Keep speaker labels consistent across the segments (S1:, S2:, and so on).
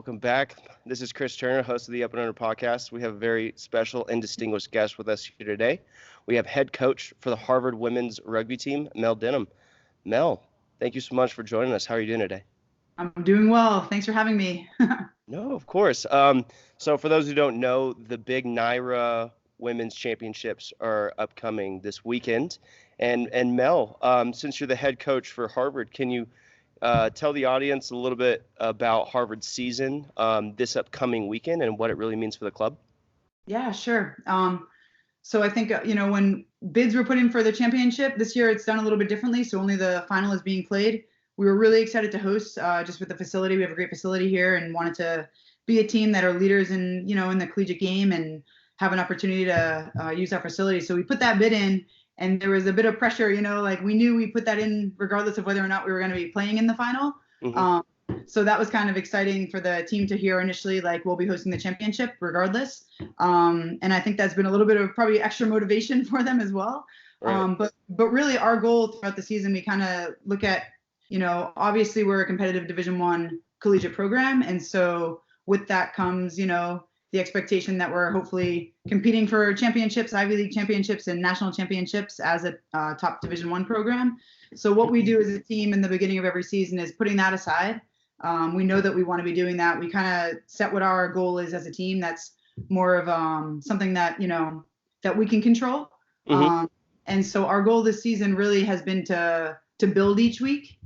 S1: welcome back. This is Chris Turner, host of the Up and Under podcast. We have a very special and distinguished guest with us here today. We have head coach for the Harvard women's rugby team, Mel Denham. Mel, thank you so much for joining us. How are you doing today?
S2: I'm doing well. Thanks for having me.
S1: No, of course. So for those who don't know, the big NIRA women's championships are upcoming this weekend. And Mel, since you're the head coach for Harvard, can you tell the audience a little bit about Harvard's season this upcoming weekend and what it really means for the club?
S2: Yeah, sure. So I think, when bids were put in for the championship this year, it's done a little bit differently. So only the final is being played. We were really excited to host just with the facility. We have a great facility here and wanted to be a team that are leaders in the collegiate game and have an opportunity to use our facility. So we put that bid in. And there was a bit of pressure, we knew we put that in regardless of whether or not we were going to be playing in the final. Mm-hmm. So that was kind of exciting for the team to hear initially, we'll be hosting the championship regardless. And I think that's been a little bit of probably extra motivation for them as well. Right. But really our goal throughout the season, we kind of look at, obviously we're a competitive Division I collegiate program. And so with that comes, the expectation that we're hopefully competing for championships, Ivy League championships, and national championships as a top Division I program. So what we do as a team in the beginning of every season is putting that aside. We know that we want to be doing that. We kind of set what our goal is as a team. That's more of something that, that we can control. Mm-hmm. And so our goal this season really has been to build each week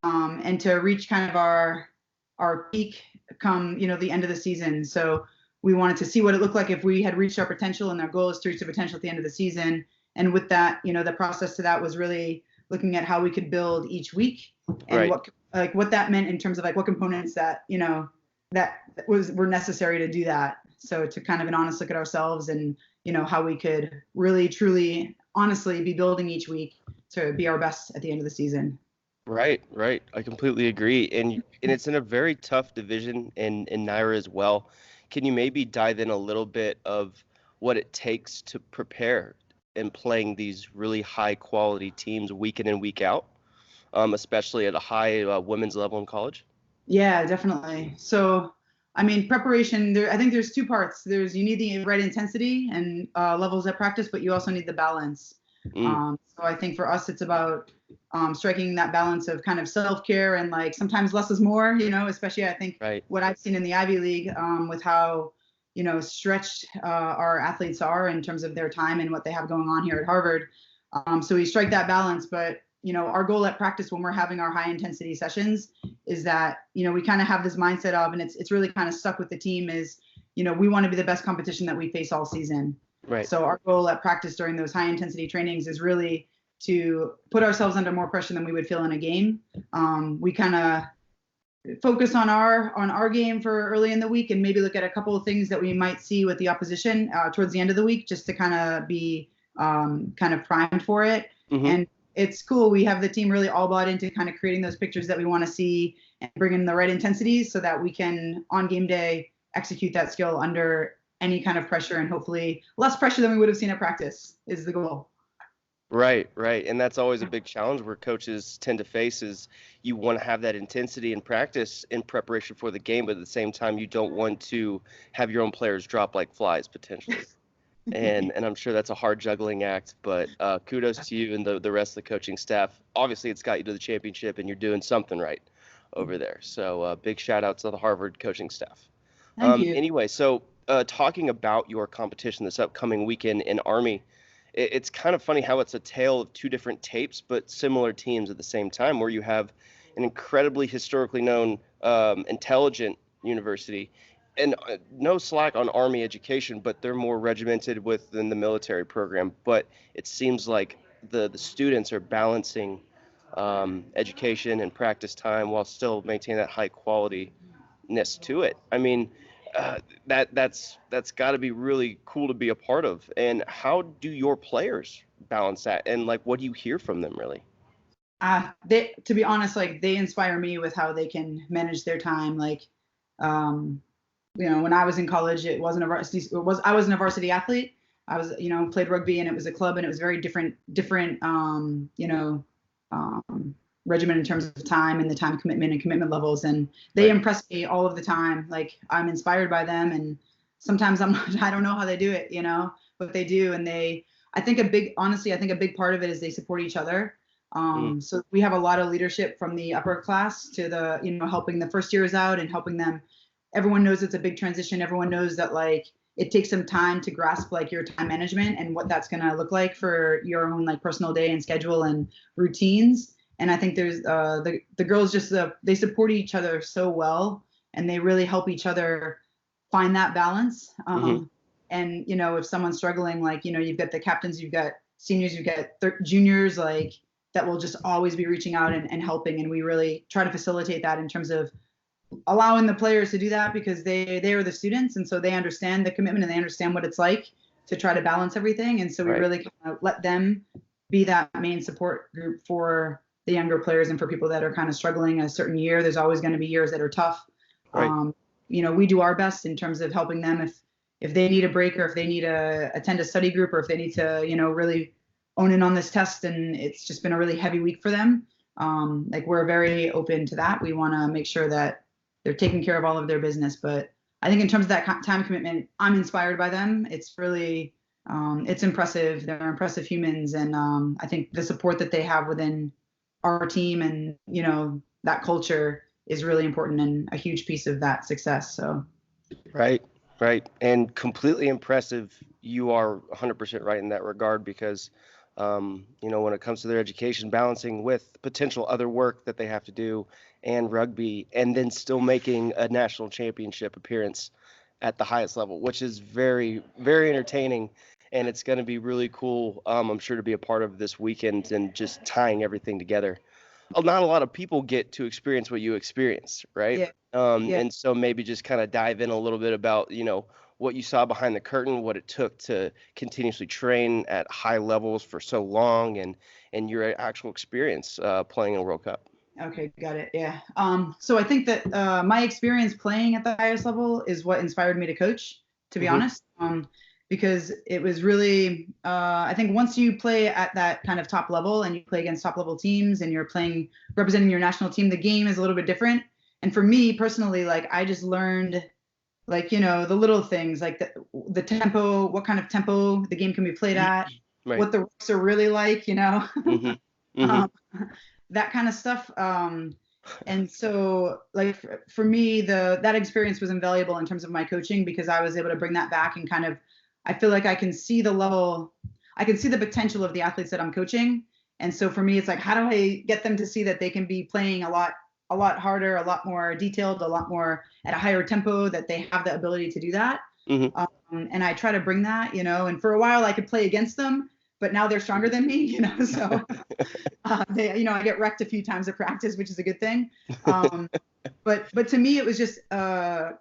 S2: and to reach kind of our peak come, the end of the season. So we wanted to see what it looked like if we had reached our potential, and our goal is to reach the potential at the end of the season. And with that, the process to that was really looking at how we could build each week and right. what that meant in terms of what components that, were necessary to do that. So to kind of an honest look at ourselves and, how we could really, truly, honestly be building each week to be our best at the end of the season.
S1: Right. I completely agree. And it's in a very tough division in NIRA as well. Can you maybe dive in a little bit of what it takes to prepare in playing these really high quality teams week in and week out, especially at a high women's level in college?
S2: Yeah, definitely. So, preparation, I think there's two parts. You need the right intensity and levels at practice, but you also need the balance. So I think for us, it's about striking that balance of kind of self-care and sometimes less is more, especially I think right. What I've seen in the Ivy League with how, stretched our athletes are in terms of their time and what they have going on here at Harvard. So we strike that balance, but, our goal at practice when we're having our high intensity sessions is that, we kind of have this mindset of, and it's really kind of stuck with the team is, we want to be the best competition that we face all season. Right. So our goal at practice during those high intensity trainings is really to put ourselves under more pressure than we would feel in a game. We kind of focus on our game for early in the week and maybe look at a couple of things that we might see with the opposition towards the end of the week, just to kind of be kind of primed for it. Mm-hmm. And it's cool. We have the team really all bought into kind of creating those pictures that we want to see and bring in the right intensities so that we can on game day execute that skill under any kind of pressure, and hopefully less pressure than we would have seen at practice is the goal.
S1: Right. And that's always a big challenge where coaches tend to face is you want to have that intensity in practice in preparation for the game, but at the same time, you don't want to have your own players drop like flies potentially. And I'm sure that's a hard juggling act, but kudos to you and the rest of the coaching staff. Obviously, it's got you to the championship and you're doing something right over there. So big shout out to the Harvard coaching staff.
S2: Thank you.
S1: Anyway, so talking about your competition this upcoming weekend in Army, it's kind of funny how it's a tale of two different tapes, but similar teams at the same time, where you have an incredibly historically known, intelligent university, and no slack on Army education, but they're more regimented within the military program. But it seems like the students are balancing education and practice time while still maintaining that high qualityness to it. That's got to be really cool to be a part of. And how do your players balance that? And what do you hear from them really?
S2: To be honest, they inspire me with how they can manage their time. When I was in college, I wasn't a varsity athlete. I was, played rugby and it was a club and it was very different regimen in terms of time and the time commitment and commitment levels. And they
S1: Right.
S2: impress me all of the time. Like I'm inspired by them, and sometimes I don't know how they do it, but they do. And honestly, I think a big part of it is they support each other.
S1: Mm-hmm.
S2: So we have a lot of leadership from the upper class to the, helping the first years out and helping them. Everyone knows it's a big transition. Everyone knows that like it takes some time to grasp like your time management and what that's going to look like for your own like personal day and schedule and routines. And I think there's the girls just they support each other so well, and they really help each other find that balance.
S1: Mm-hmm.
S2: And if someone's struggling, like you've got the captains, you've got seniors, you've got juniors, like that will just always be reaching out and helping. And we really try to facilitate that in terms of allowing the players to do that, because they are the students, and so they understand the commitment and they understand what it's like to try to balance everything. And so we really kind of let them be that main support group for the younger players and for people that are kind of struggling a certain year. There's always going to be years that are tough.
S1: Right.
S2: We do our best in terms of helping them if they need a break, or if they need to attend a study group, or if they need to, really own in on this test and it's just been a really heavy week for them. Like we're very open to that. We want to make sure that they're taking care of all of their business. But I think in terms of that time commitment, I'm inspired by them. It's really, it's impressive. They're impressive humans. And I think the support that they have within our team and, that culture is really important and a huge piece of that success. So.
S1: Right. And completely impressive. You are 100% right in that regard, because, when it comes to their education, balancing with potential other work that they have to do and rugby, and then still making a national championship appearance at the highest level, which is very, very entertaining. And it's going to be really cool, I'm sure, to be a part of this weekend and just tying everything together. Not a lot of people get to experience what you experienced, right?
S2: Yeah.
S1: And so maybe just kind of dive in a little bit about, what you saw behind the curtain, what it took to continuously train at high levels for so long, and your actual experience playing in a World Cup.
S2: Okay, got it. Yeah. So I think that my experience playing at the highest level is what inspired me to coach, to be
S1: Mm-hmm.
S2: honest. Because it was really, I think once you play at that kind of top level and you play against top level teams and you're representing your national team, the game is a little bit different. And for me personally, like I just learned, like, the little things, like the tempo, what kind of tempo the game can be played at,
S1: Right.
S2: what the rocks are really like,
S1: Mm-hmm. Mm-hmm.
S2: that kind of stuff. And so like for me, that experience was invaluable in terms of my coaching, because I was able to bring that back and kind of, I feel like I can see the potential of the athletes that I'm coaching. And so for me, it's like, how do I get them to see that they can be playing a lot harder, a lot more detailed, a lot more at a higher tempo, that they have the ability to do that.
S1: Mm-hmm.
S2: And I try to bring that, and for a while I could play against them, but now they're stronger than me, so I get wrecked a few times at practice, which is a good thing. But to me, it was just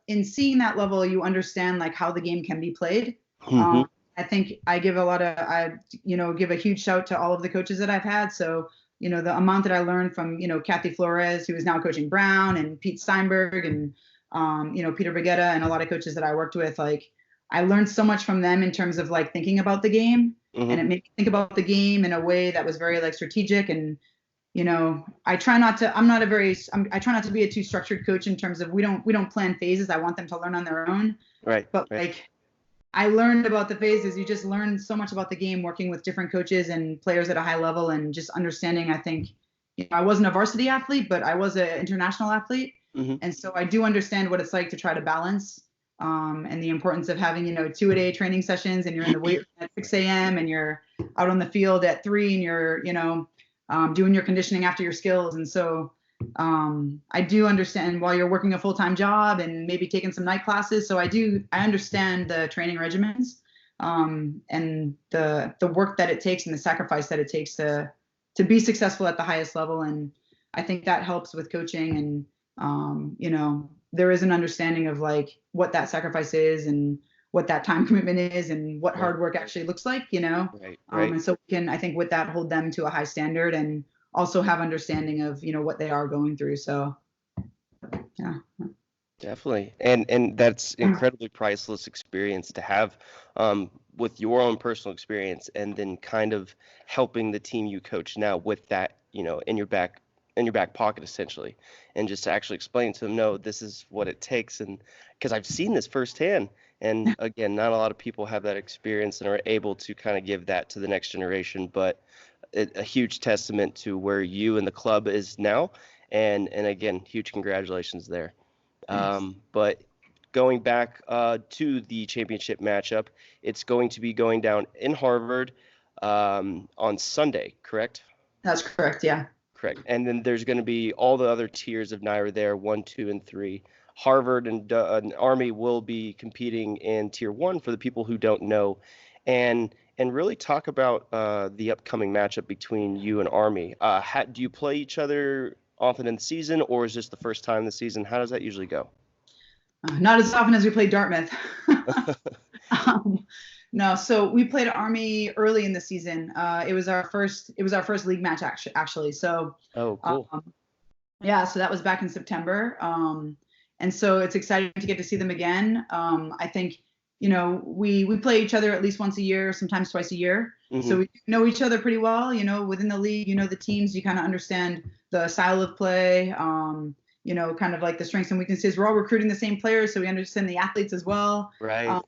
S2: in seeing that level, you understand like how the game can be played.
S1: Mm-hmm.
S2: I think I give a huge shout to all of the coaches that I've had. So, the amount that I learned from, Kathy Flores, who is now coaching Brown, and Pete Steinberg, and, Peter Brigetta, and a lot of coaches that I worked with, like I learned so much from them in terms of like thinking about the game.
S1: Mm-hmm.
S2: And it made me think about the game in a way that was very like strategic. And, I try not to be a too structured coach in terms of we don't plan phases. I want them to learn on their own.
S1: Right.
S2: But like I learned about the phases. You just learn so much about the game working with different coaches and players at a high level, and just understanding. I think, I wasn't a varsity athlete, but I was an international athlete.
S1: Mm-hmm.
S2: And so I do understand what it's like to try to balance, and the importance of having, 2-a-day training sessions, and you're in the weight room at 6 a.m. and you're out on the field at 3, and you're, doing your conditioning after your skills. And so I do understand while you're working a full-time job and maybe taking some night classes. So I understand the training regimens, and the work that it takes and the sacrifice that it takes to be successful at the highest level. And I think that helps with coaching. And, there is an understanding of like what that sacrifice is and what that time commitment is and what hard work actually looks like,
S1: Right.
S2: And so we can, I think with that, hold them to a high standard and also have understanding of, what they are going through. So, yeah.
S1: Definitely. And that's incredibly priceless experience to have, with your own personal experience, and then kind of helping the team you coach now with that, in your back in your back pocket essentially, and just to actually explain to them, no, this is what it takes. And because I've seen this firsthand, and again, not a lot of people have that experience and are able to kind of give that to the next generation, but a huge testament to where you and the club is now. And again, huge congratulations there. But going back to the championship matchup, it's going to be going down in Harvard on Sunday, correct?
S2: That's correct, yeah.
S1: Correct. And then there's going to be all the other tiers of NIRA there, 1, 2, and 3. Harvard and Army will be competing in Tier 1 for the people who don't know, and really talk about the upcoming matchup between you and Army. Do you play each other often in the season, or is this the first time in the season? How does that usually go?
S2: Not as often as we played Dartmouth. No, so we played Army early in the season. It was our first league match actually. So
S1: cool.
S2: Yeah, so that was back in September. And so it's exciting to get to see them again. I think, we play each other at least once a year, sometimes twice a year. So we know each other pretty well, within the league, the teams, you kind of understand the style of play, kind of like the strengths and weaknesses. We're all recruiting the same players, so we understand the athletes as well.
S1: Right.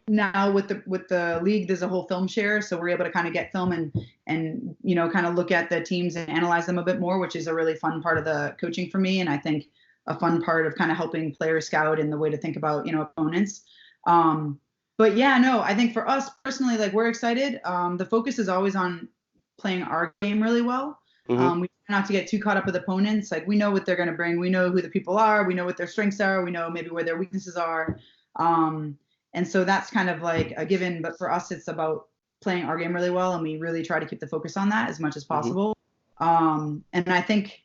S2: Now with the league, there's a whole film share, so we're able to kind of get film and kind of look at the teams and analyze them a bit more, which is a really fun part of the coaching for me, and I think a fun part of kind of helping players scout and the way to think about opponents. But yeah, no, I think for us personally, like, we're excited. The focus is always on playing our game really well. We try not to get too caught up with opponents. Like, we know what they're going to bring. We know who the people are. We know what their strengths are. We know maybe where their weaknesses are. And so that's kind of like a given, but for us, it's about playing our game really well, and we really try to keep the focus on that as much as possible. And I think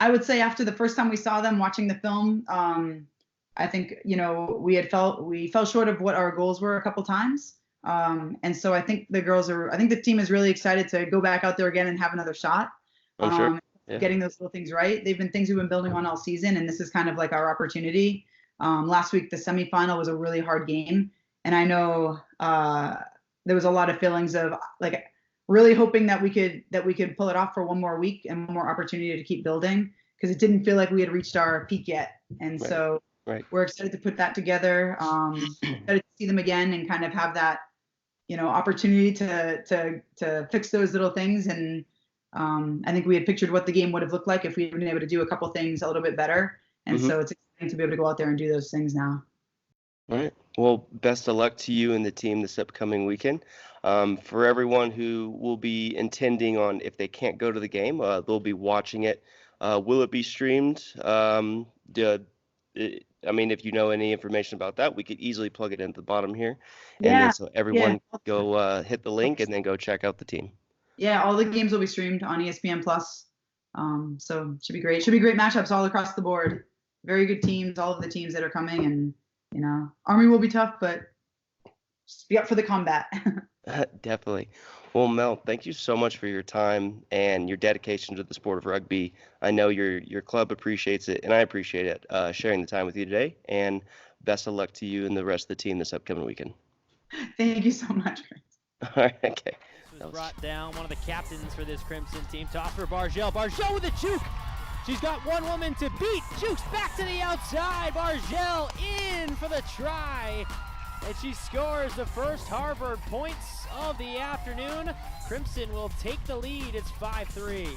S2: I would say after the first time we saw them watching the film, I think, we fell short of what our goals were a couple times. And so I think the team is really excited to go back out there again and have another shot.
S1: I'm sure. Yeah.
S2: Getting those little things right. They've been things we've been building on all season, and this is kind of like our opportunity. Last week, the semifinal was a really hard game, and I know there was a lot of feelings of like really hoping that we could pull it off for one more week and one more opportunity to keep building, because it didn't feel like we had reached our peak yet. And so we're excited to put that together, excited to see them again and kind of have that opportunity to fix those little things. And I think we had pictured what the game would have looked like if we had been able to do a couple things a little bit better. And so it's exciting to be able to go out there and do those things now.
S1: All right. Well, best of luck to you and the team this upcoming weekend. For everyone who will be intending on, if they can't go to the game, they'll be watching it. Will it be streamed? If you know any information about that, we could easily plug it into the bottom here. And then so everyone go hit the link and then go check out the team.
S2: Yeah, all the games will be streamed on ESPN Plus. So it should be great. Should be great matchups all across the board. Very good teams, all of the teams that are coming, and Army will be tough, but just be up for the combat.
S1: Definitely. Well, Mel, thank you so much for your time and your dedication to the sport of rugby. I know your club appreciates it, and I appreciate it, sharing the time with you today. And best of luck to you and the rest of the team this upcoming weekend.
S2: Thank you so much, Chris.
S1: All right, okay.
S3: This was brought down, one of the captains for this Crimson team. Toss for Bargel. Bargel with a juke. She's got one woman to beat. Jukes back to the outside. Bargel in for the try. And she scores the first Harvard points of the afternoon. Crimson will take the lead. It's 5-3.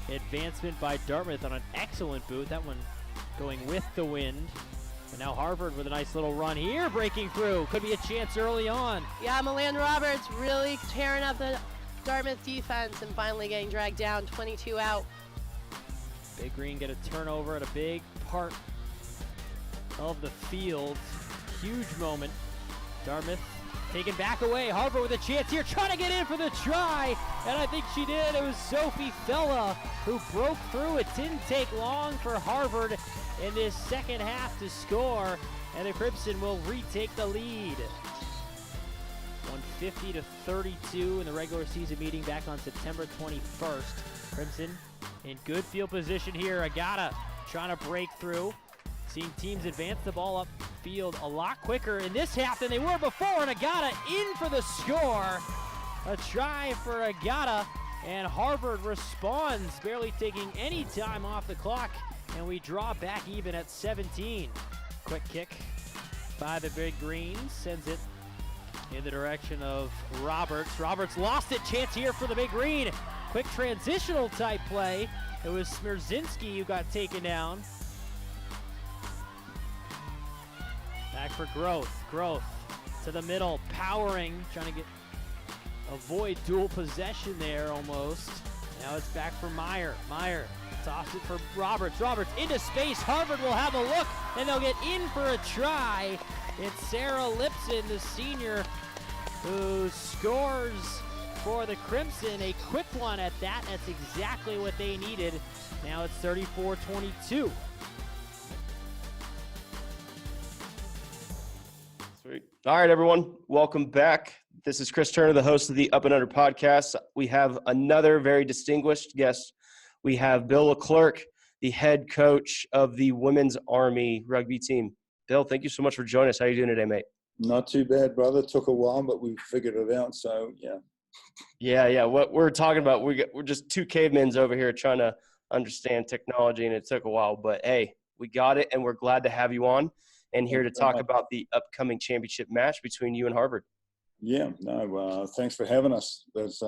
S3: Advancement by Dartmouth on an excellent boot. That one going with the wind. And now Harvard with a nice little run here, breaking through. Could be a chance early on.
S4: Yeah, Milan Roberts really tearing up the Dartmouth defense and finally getting dragged down, 22 out.
S3: Big Green get a turnover at a big part of the field. Huge moment. Dartmouth taken back away. Harvard with a chance here, trying to get in for the try. And I think she did. It was Sophie Fella who broke through. It didn't take long for Harvard in this second half to score. And the Crimson will retake the lead. 150-32 in the regular season meeting back on September 21st. Crimson in good field position here. Agata trying to break through. Seeing teams advance the ball upfield a lot quicker in this half than they were before. And Agata in for the score. A try for Agata. And Harvard responds, barely taking any time off the clock, and we draw back even at 17. Quick kick by the Big Greens, sends it in the direction of Roberts. Roberts lost it, chance here for the Big Green. Quick transitional type play. It was Smirzinski who got taken down. Back for Groth. Groth to the middle, powering, trying to avoid dual possession there almost. Now it's back for Meyer. Meyer tossed it for Roberts. Roberts into space. Harvard will have a look, and they'll get in for a try. It's Sarah Lipson, the senior, who scores for the Crimson. A quick one at that. That's exactly what they needed. Now it's 34-22.
S1: Sweet. All right, everyone. Welcome back. This is Chris Turner, the host of the Up and Under podcast. We have another very distinguished guest. We have Bill Leclerc, the head coach of the Women's Army rugby team. Bill, thank you so much for joining us. How are you doing today, mate?
S5: Not too bad, brother. Took a while, but we figured it out. So, yeah.
S1: Yeah. What we're talking about, we're just two cavemen over here trying to understand technology, and it took a while. But, hey, we got it, and we're glad to have you on and here to talk about the upcoming championship match between you and Harvard.
S5: Yeah. No, thanks for having us. That's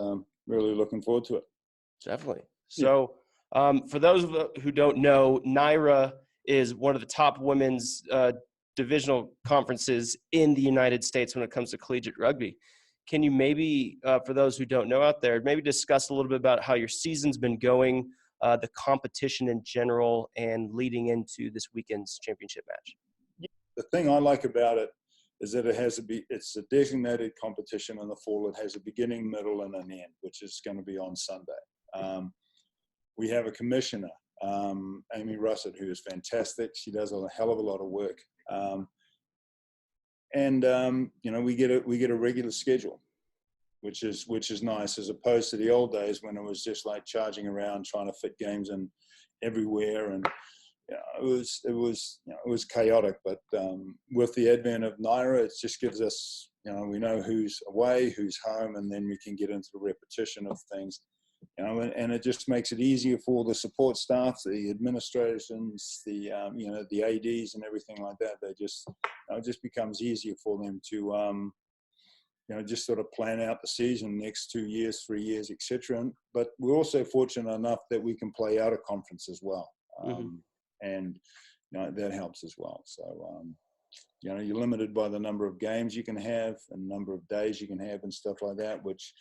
S5: really looking forward to it.
S1: Definitely. So, for those who don't know, NIRA is one of the top women's divisional conferences in the United States when it comes to collegiate rugby. Can you maybe, for those who don't know out there, maybe discuss a little bit about how your season's been going, the competition in general, and leading into this weekend's championship match?
S5: The thing I like about it is that it's a designated competition in the fall. It has a beginning, middle, and an end, which is going to be on Sunday. We have a commissioner, Amy Russett, who is fantastic. She does a hell of a lot of work. We get a regular schedule, which is nice, as opposed to the old days when it was just like charging around trying to fit games in everywhere, and it was chaotic. But with the advent of NIRA, it just gives us, we know who's away, who's home, and then we can get into the repetition of things. And it just makes it easier for the support staff, the administrations, the ADs and everything like that. They just, it just becomes easier for them to, just sort of plan out the season, next 2 years, 3 years, etc. But we're also fortunate enough that we can play out a conference as well. And that helps as well. So, you're limited by the number of games you can have and number of days you can have and stuff like that, which,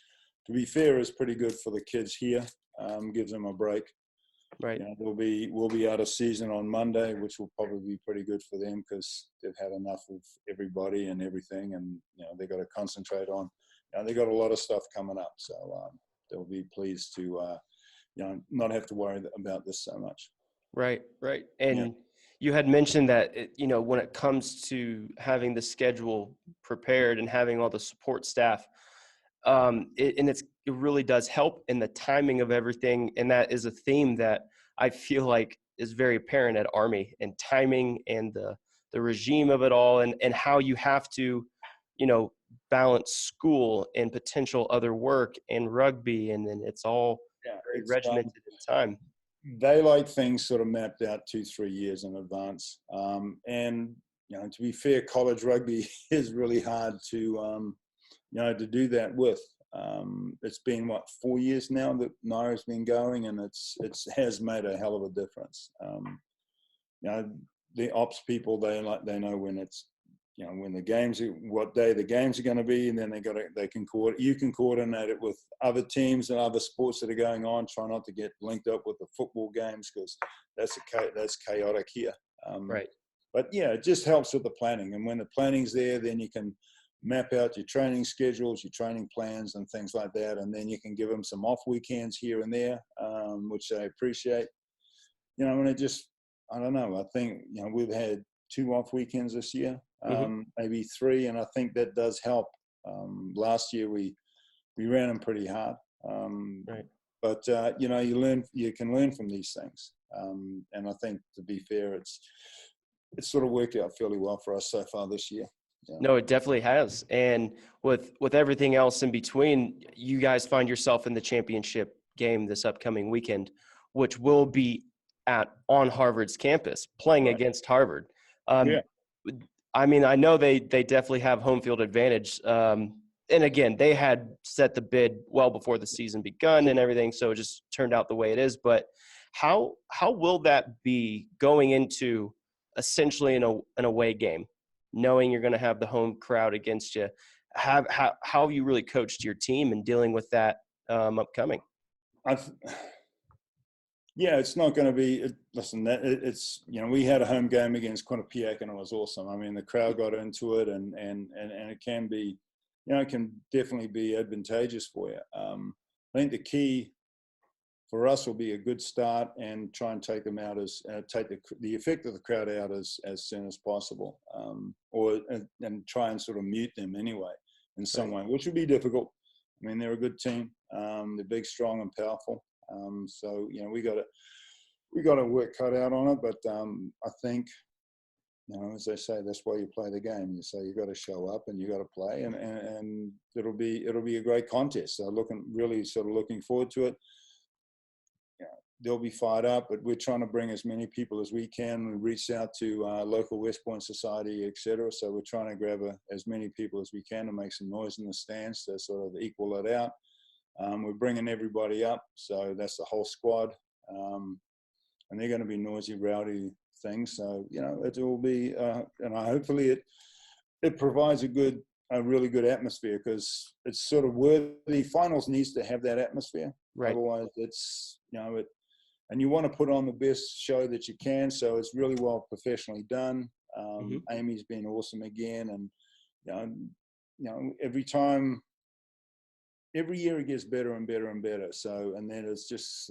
S5: to be fair, is pretty good for the kids here. Gives them a break.
S1: Right.
S5: We'll be out of season on Monday, which will probably be pretty good for them because they've had enough of everybody and everything, and they got to concentrate on. They got a lot of stuff coming up, so they'll be pleased to not have to worry about this so much.
S1: Right. And you had mentioned that when it comes to having the schedule prepared and having all the support staff. It really does help in the timing of everything. And that is a theme that I feel like is very apparent at Army, and timing and the regime of it all, and how you have to, balance school and potential other work and rugby. And then it's all very regimented in time.
S5: They like things sort of mapped out 2-3 years in advance. And to be fair, college rugby is really hard to do that with. It's been 4 years now that NIRA's been going, and it has made a hell of a difference. The ops people, they know when it's, when the games, what day the games are going to be, and then you can coordinate it with other teams and other sports that are going on. Try not to get linked up with the football games because that's chaotic here.
S1: Right.
S5: But it just helps with the planning, and when the planning's there, then you can map out your training schedules, your training plans, and things like that. And then you can give them some off weekends here and there, which I appreciate. And it just, I don't know. I think, we've had 2 off weekends this year, maybe 3. And I think that does help. Last year we ran them pretty hard.
S1: Right.
S5: But, you can learn from these things. And I think, to be fair, it's sort of worked out fairly well for us so far this year. Yeah.
S1: No, it definitely has. And with everything else in between, you guys find yourself in the championship game this upcoming weekend, which will be on Harvard's campus, playing
S5: Right.
S1: against Harvard.
S5: Yeah.
S1: I mean, I know they definitely have home field advantage. And again, they had set the bid well before the season begun and everything, so it just turned out the way it is. But how will that be going into essentially an away game, knowing you're going to have the home crowd against you? How have you really coached your team in dealing with that upcoming?
S5: Yeah, it's not going to be. Listen, it's we had a home game against Quinnipiac and it was awesome. I mean, the crowd got into it, and it can be, it can definitely be advantageous for you. I think the key for us will be a good start and try and take them out take the effect of the crowd out as soon as possible, and try and sort of mute them anyway in some way, which would be difficult. I mean, they're a good team. They're big, strong, and powerful. So we got a work cut out on it, but I think as they say, that's why you play the game. You say you got to show up and you got to play, and it'll be a great contest. So looking forward to it. They'll be fired up, but we're trying to bring as many people as we can. We reached out to local West Point Society, etc. So we're trying to grab as many people as we can to make some noise in the stands to sort of equal it out. We're bringing everybody up, so that's the whole squad, and they're going to be noisy, rowdy things. So it will be, and hopefully it provides a really good atmosphere, because it's sort of worthy. Finals needs to have that atmosphere,
S1: Right?
S5: Otherwise, it's and you want to put on the best show that you can. So it's really well professionally done. Amy's been awesome again, and every year it gets better and better and better. So, and then it's just,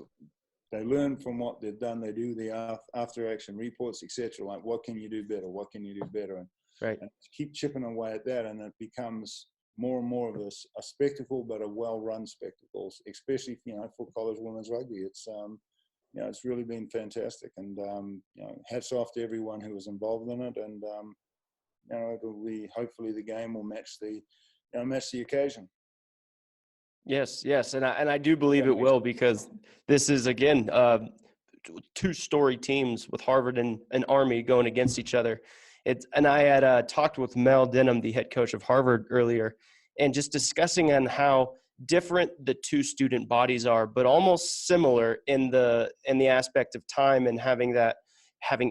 S5: they learn from what they've done. They do the after action reports, etc. Like, what can you do better? What can you do better? And keep chipping away at that. And it becomes more and more of a spectacle, but a well-run spectacle, especially, for college women's rugby. It's, it's really been fantastic. And, hats off to everyone who was involved in it. And, it'll be, hopefully the game will match the occasion.
S1: Yes, and I do believe it will, because this is, again, two-story teams with Harvard and Army going against each other. And I had talked with Mel Denham, the head coach of Harvard, earlier, and just discussing on how different the two student bodies are, but almost similar in the aspect of time and having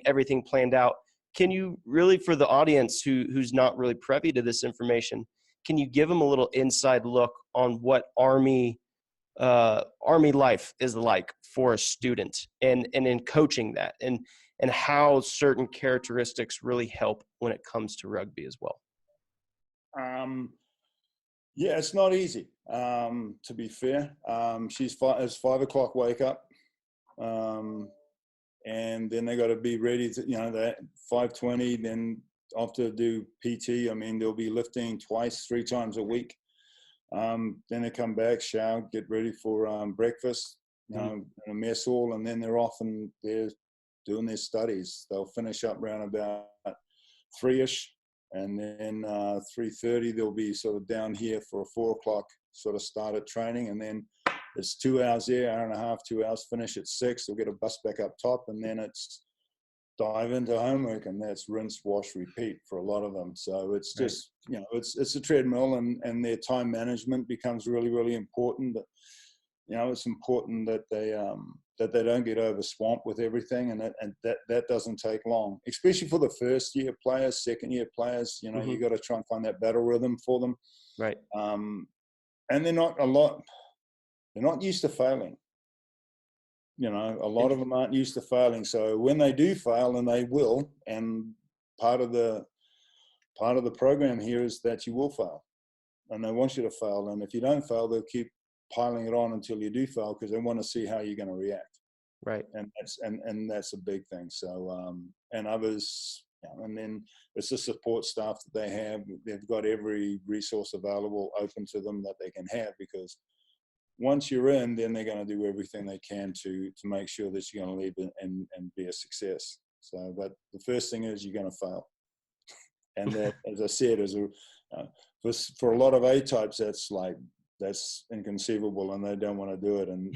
S1: everything planned out. Can you really, for the audience who's not really privy to this information, can you give them a little inside look on what Army life is like for a student, and in coaching that, and how certain characteristics really help when it comes to rugby as well?
S5: Yeah, it's not easy, to be fair. It's 5 o'clock wake up, and then they got to be ready to, that 5:20, then off to do PT. I mean, they'll be lifting 3 times a week. Then they come back, shower, get ready for breakfast, in a mess hall, and then they're off and they're doing their studies. They'll finish up around about 3-ish, and then 3:30 they'll be sort of down here for a 4 o'clock sort of start at training, and then it's 2 hours there, hour and a half, 2 hours, finish at 6. They'll get a bus back up top, and then it's dive into homework, and that's rinse, wash, repeat for a lot of them. So it's just, it's a treadmill, and their time management becomes really, really important. But, it's important that they don't get over swamped with everything, and that doesn't take long, especially for the first year players, second year players. You got to try and find that battle rhythm for them.
S1: Right.
S5: And they're not used to failing. A lot of them aren't used to failing. So when they do fail, and they will, and part of the program here is that you will fail, and they want you to fail. And if you don't fail, they'll keep piling it on until you do fail, because they want to see how you're going to react.
S1: Right.
S5: And that's a big thing. So and others, and then it's the support staff that they have. They've got every resource available open to them that they can have, because once you're in, then they're going to do everything they can to make sure that you're going to leave and be a success. So, but the first thing is you're going to fail. And that, as I said, for a lot of A types, that's inconceivable, and they don't want to do it, and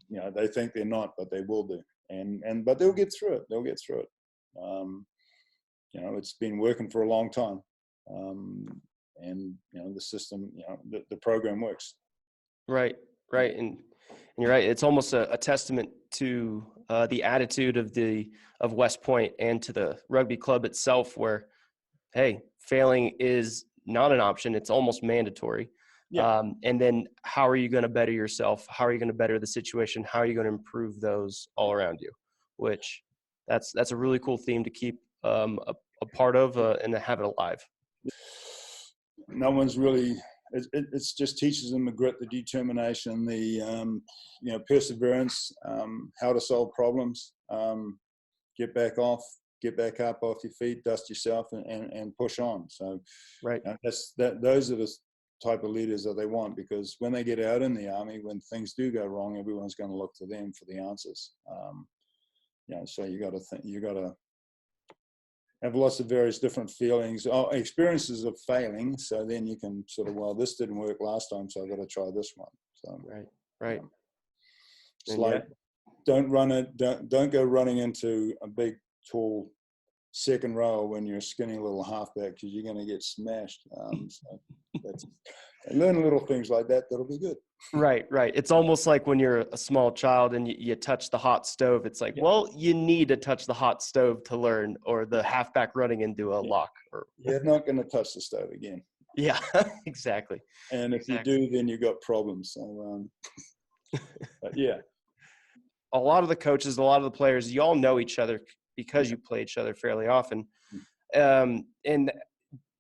S5: you know, they think they're not, but they will do, but they'll get through it. They'll get through it. You know, it's been working for a long time, and you know, the system, you know, the program works.
S1: Right, right, and you're right. It's almost a testament to the attitude of West Point and to the rugby club itself, where, hey, failing is not an option; it's almost mandatory.
S5: Yeah.
S1: And then, how are you going to better yourself? How are you going to better the situation? How are you going to improve those all around you? Which that's a really cool theme to keep a part of and to have it alive.
S5: No one's really. It's just teaches them the grit, the determination, the you know, perseverance, how to solve problems, get back up off your feet, dust yourself, and push on. So,
S1: right,
S5: those are the type of leaders that they want, because when they get out in the Army, when things do go wrong, everyone's going to look to them for the answers. You know, so you got to have lots of various different feelings, experiences of failing. So then you can sort of, well, this didn't work last time, so I've got to try this one. So
S1: right.
S5: It's like, don't go running into a big, tall second row when you're a skinny little halfback, because you're going to get smashed. So learn little things like that. That'll be good.
S1: Right. It's almost like when you're a small child and you touch the hot stove. It's like, well, you need to touch the hot stove to learn, or the halfback running into a lock. Or
S5: you're not going to touch the stove again.
S1: Yeah, exactly.
S5: And if you do, then you've got problems. So, but yeah.
S1: A lot of the coaches, a lot of the players, you all know each other because you play each other fairly often. And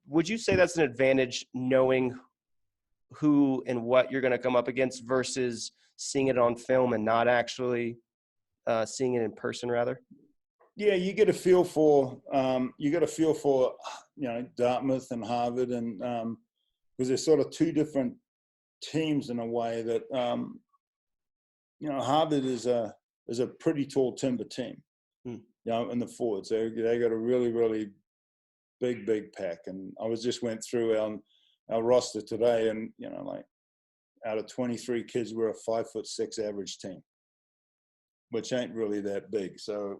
S1: would you say that's an advantage, knowing who and what you're going to come up against versus seeing it on film and not actually seeing it in person, rather?
S5: Yeah, you get a feel for you know, Dartmouth and Harvard, and because they're sort of two different teams in a way that you know, Harvard is a pretty tall timber team. You know, in the forwards, they got a really big pack, and I went through our roster today, and you know, like, out of 23 kids, we're a 5'6" average team, which ain't really that big. So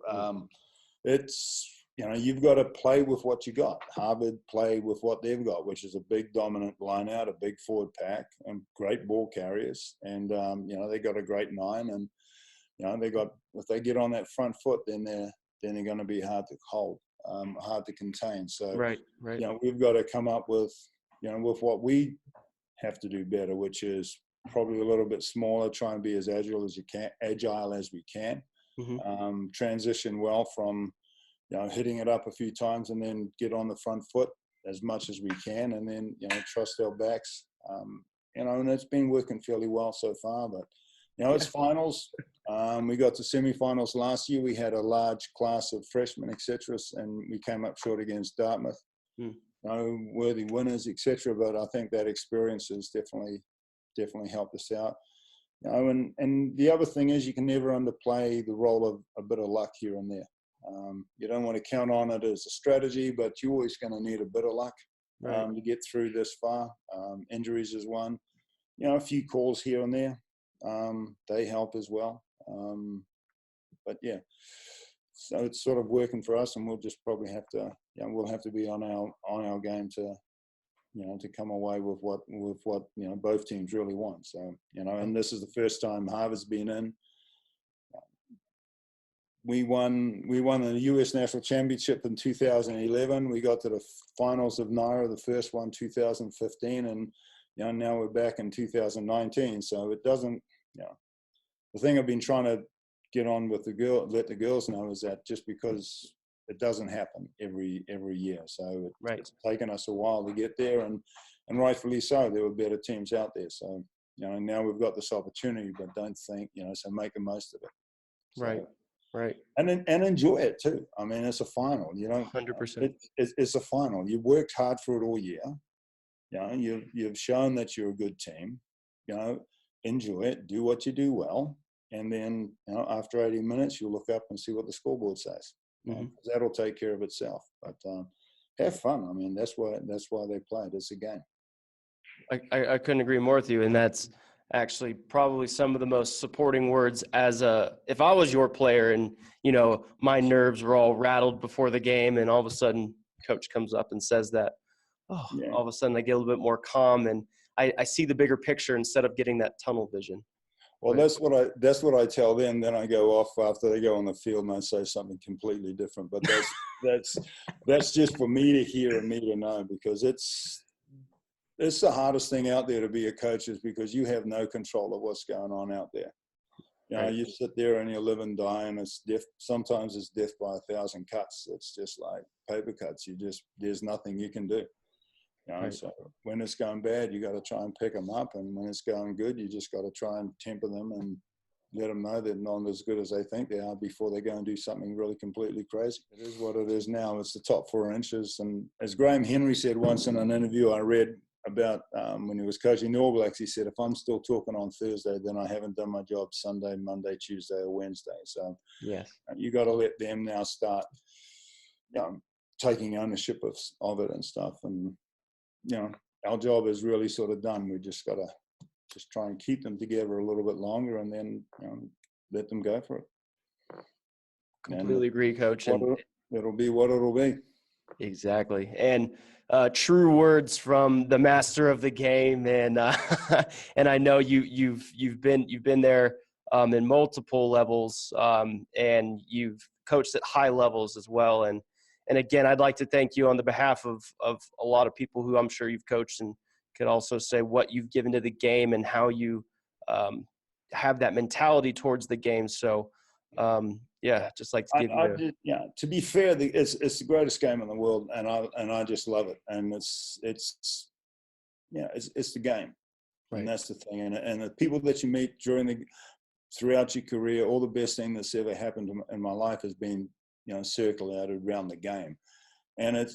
S5: it's, you know, you've got to play with what you got. Harvard play with what they've got, which is a big dominant line out, a big forward pack, and great ball carriers, and you know, they got a great 9, and you know, if they get on that front foot, then they're going to be hard to hold, hard to contain. So
S1: right.
S5: You know, we've got to come up with, you know, with what we have to do better, which is probably a little bit smaller, try and be as agile as we can, transition well from, you know, hitting it up a few times, and then get on the front foot as much as we can, and then, you know, trust our backs. You know, and it's been working fairly well so far, but you know, it's finals. We got to semifinals last year. We had a large class of freshmen, etc., and we came up short against Dartmouth. No worthy winners, etc. But I think that experience has definitely helped us out. You know, and the other thing is, you can never underplay the role of a bit of luck here and there. You don't want to count on it as a strategy, but you're always going to need a bit of luck to get through this far. Injuries is one. You know, a few calls here and there. They help as well. But yeah, so it's sort of working for us, and we'll just probably have to, you know, we'll have to be on our game to, you know, to come away with what you know, both teams really want. So, you know, and this is the first time Harvard's been in. We won the U.S. National Championship in 2011. We got to the finals of NIRA, the first one, 2015, and you know, now we're back in 2019. So it doesn't, you know, the thing I've been trying to get on with let the girls know, is that just because it doesn't happen every year. So it's taken us a while to get there, and rightfully so. There were better teams out there. So, you know, now we've got this opportunity, but don't think, you know, so make the most of it. So,
S1: right.
S5: And enjoy it too. I mean, it's a final, you know.
S1: 100%.
S5: It's a final. You worked hard for it all year. You know, you've shown that you're a good team. You know, enjoy it, do what you do well, and then, you know, after 80 minutes, you'll look up and see what the scoreboard says. That'll take care of itself. But have fun. I mean, that's why they play it. It's a game.
S1: I couldn't agree more with you. And that's actually probably some of the most supporting words if I was your player and, my nerves were all rattled before the game and all of a sudden coach comes up and says that,
S5: Yeah.
S1: all of a sudden I get a little bit more calm and I see the bigger picture instead of getting that tunnel vision.
S5: Well, that's what I tell them. Then I go off after they go on the field and I say something completely different. But that's just for me to hear and me to know, because it's the hardest thing out there to be a coach, is because you have no control of what's going on out there. You sit there and you live and die, and it's death. Sometimes it's death by 1,000 cuts. It's just like paper cuts. There's nothing you can do. So when it's going bad, you got to try and pick them up, and when it's going good, you just got to try and temper them and let them know they're not as good as they think they are before they go and do something really completely crazy. It is what it is now. It's the top 4 inches, and as Graham Henry said once in an interview I read about when he was coaching the All Blacks, he said, if I'm still talking on Thursday, then I haven't done my job Sunday, Monday, Tuesday, or Wednesday. So
S1: yes,
S5: you got to let them now start taking ownership of it and stuff. And our job is really sort of done. We just got to try and keep them together a little bit longer, and then let them go for it.
S1: Completely agree, Coach. And
S5: it'll be what it'll be.
S1: Exactly. And true words from the master of the game. And and I know you've been there in multiple levels, and you've coached at high levels as well. And again, I'd like to thank you on the behalf of a lot of people who I'm sure you've coached, and could also say what you've given to the game and how you have that mentality towards the game. So, just like to give you.
S5: To be fair, it's the greatest game in the world, and I just love it. And it's the game, right. And that's the thing. And the people that you meet throughout your career, all the best thing that's ever happened in my life has been circulated around the game. And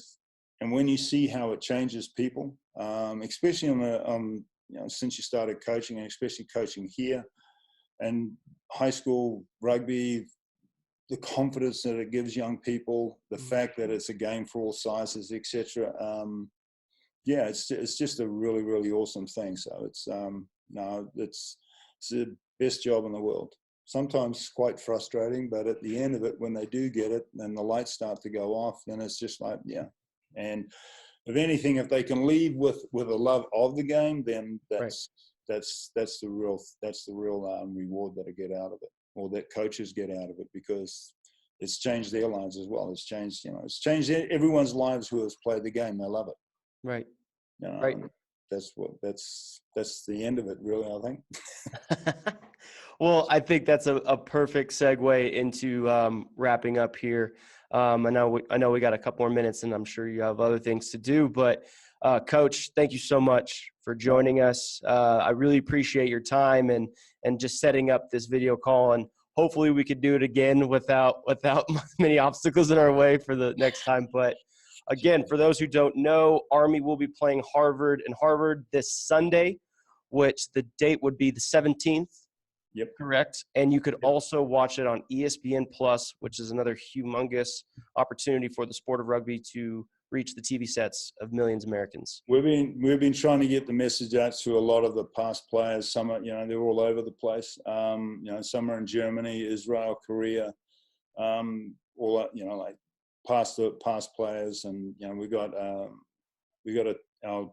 S5: when you see how it changes people, especially on since you started coaching, and especially coaching here and high school rugby, the confidence that it gives young people, the fact that it's a game for all sizes, etc. It's just a really, really awesome thing. So it's the best job in the world. Sometimes quite frustrating, but at the end of it, when they do get it and the lights start to go off, then it's just like, And if anything, if they can leave with a love of the game, then that's the real reward that I get out of it, or that coaches get out of it, because it's changed their lives as well. It's changed, it's changed everyone's lives who has played the game. They love it.
S1: Right.
S5: Right. That's the end of it, really, I think.
S1: Well, I think that's a perfect segue into wrapping up here. I know we got a couple more minutes, and I'm sure you have other things to do. But, Coach, thank you so much for joining us. I really appreciate your time and just setting up this video call. And hopefully we could do it again without many obstacles in our way for the next time. But again, for those who don't know, Army will be playing Harvard this Sunday, which the date would be the 17th.
S5: Yep.
S1: Correct. And you could also watch it on ESPN Plus, which is another humongous opportunity for the sport of rugby to reach the TV sets of millions of Americans.
S5: We've been trying to get the message out to a lot of the past players. Some are, they're all over the place. Some are in Germany, Israel, Korea, all like past players, and we got our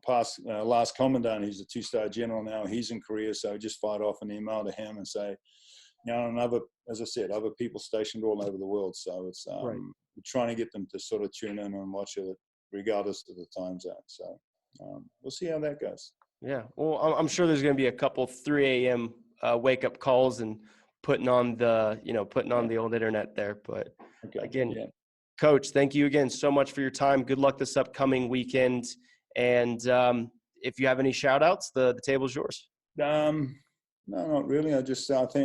S5: last commandant. He's a 2-star general now. He's in Korea, so I just fired off an email to him and say, and as I said, other people stationed all over the world. So it's we're trying to get them to sort of tune in and watch it, regardless of the time zone. So we'll see how that goes.
S1: Yeah, well, I'm sure there's going to be a couple 3 a.m. Wake up calls and putting on the old internet there. But again, Coach, thank you again so much for your time. Good luck this upcoming weekend. And if you have any shout outs, the table's yours.
S5: No, not really. I just hope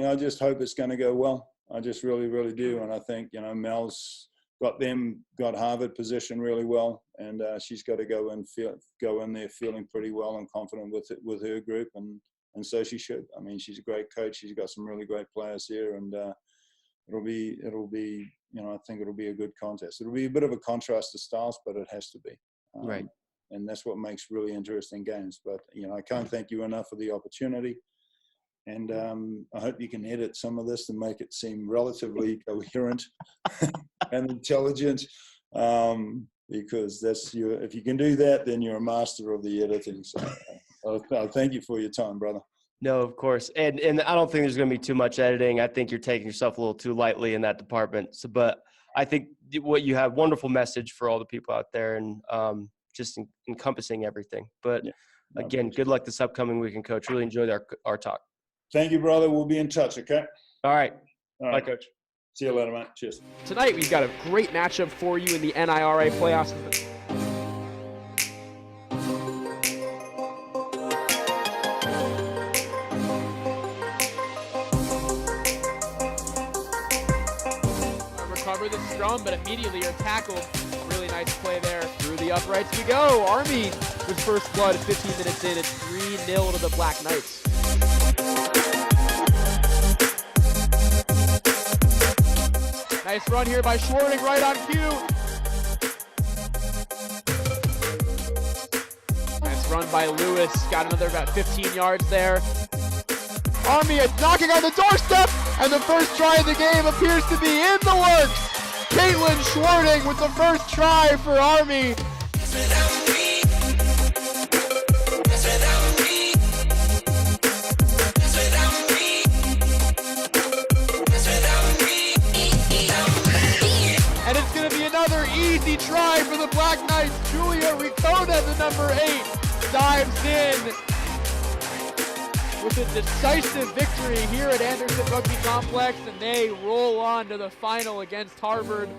S5: it's going to go well. I just really, really do. And I think, Mel's got Harvard positioned really well, and she's got to go in there feeling pretty well and confident with her group, and so she should. I mean, she's a great coach. She's got some really great players here, and it'll be I think it'll be a good contest. It'll be a bit of a contrast to styles, but it has to be.
S1: Right.
S5: And that's what makes really interesting games. But, I can't thank you enough for the opportunity. And I hope you can edit some of this to make it seem relatively coherent and intelligent, because if you can do that, then you're a master of the editing. So I'll thank you for your time, brother.
S1: No, of course. And I don't think there's going to be too much editing. I think you're taking yourself a little too lightly in that department. So, but I think what you have, wonderful message for all the people out there, and just encompassing everything. But again, good luck this upcoming weekend, Coach. Really enjoyed our talk.
S5: Thank you, brother. We'll be in touch, okay?
S1: All right.
S5: Bye,
S1: Coach.
S5: See you later, mate. Cheers.
S6: Tonight, we've got a great matchup for you in the NIRA playoffs. Recover the scrum, but immediately are tackled. Really nice play there. Through the uprights we go. Army with first blood 15 minutes in. It's 3-0 to the Black Knights. Nice run here by Schwarting, right on cue. Nice run by Lewis. Got another about 15 yards there. Army knocking on the doorstep, and the first try of the game appears to be in the works. Caitlin Schwarting with the first try for Army. And it's going to be another easy try for the Black Knights. Julia Ricotta, the number 8, dives in with a decisive victory here at Anderson Rugby Complex, and they roll on to the final against Harvard.